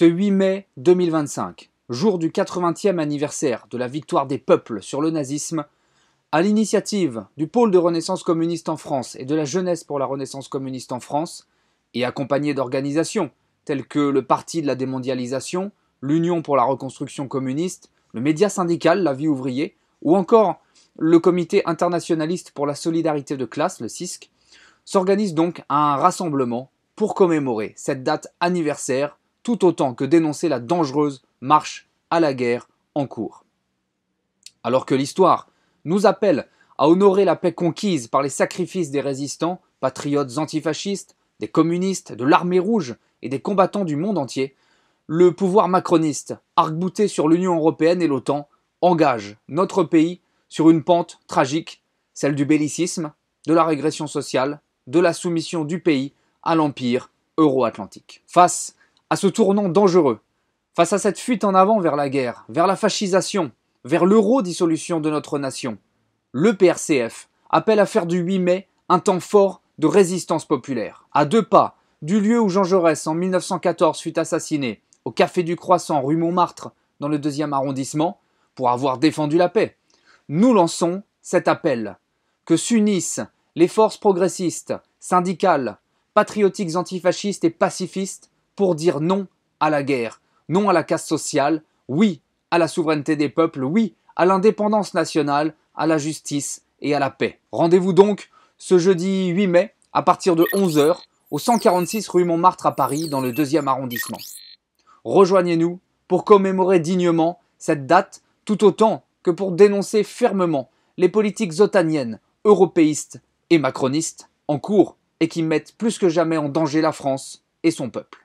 Ce 8 mai 2025, jour du 80e anniversaire de la victoire des peuples sur le nazisme, à l'initiative du pôle de Renaissance communiste en France et de la jeunesse pour la Renaissance communiste en France, et accompagné d'organisations telles que le Parti de la démondialisation, l'Union pour la reconstruction communiste, le média syndical La Vie ouvrier, ou encore le Comité internationaliste pour la solidarité de classe, le CISC, s'organise donc un rassemblement pour commémorer cette date anniversaire, tout autant que dénoncer la dangereuse marche à la guerre en cours. Alors que l'histoire nous appelle à honorer la paix conquise par les sacrifices des résistants, patriotes antifascistes, des communistes, de l'armée rouge et des combattants du monde entier, le pouvoir macroniste, arc-bouté sur l'Union européenne et l'OTAN, engage notre pays sur une pente tragique, celle du bellicisme, de la régression sociale, de la soumission du pays à l'empire euro-atlantique. Face à ce tournant dangereux, face à cette fuite en avant vers la guerre, vers la fascisation, vers l'euro-dissolution de notre nation, le PRCF appelle à faire du 8 mai un temps fort de résistance populaire. À 2 pas du lieu où Jean Jaurès en 1914 fut assassiné, au Café du Croissant rue Montmartre dans le 2e arrondissement, pour avoir défendu la paix, nous lançons cet appel que s'unissent les forces progressistes, syndicales, patriotiques antifascistes et pacifistes pour dire non à la guerre, non à la casse sociale, oui à la souveraineté des peuples, oui à l'indépendance nationale, à la justice et à la paix. Rendez-vous donc ce jeudi 8 mai à partir de 11 h au 146 rue Montmartre à Paris dans le 2e arrondissement. Rejoignez-nous pour commémorer dignement cette date tout autant que pour dénoncer fermement les politiques otaniennes, européistes et macronistes en cours et qui mettent plus que jamais en danger la France et son peuple.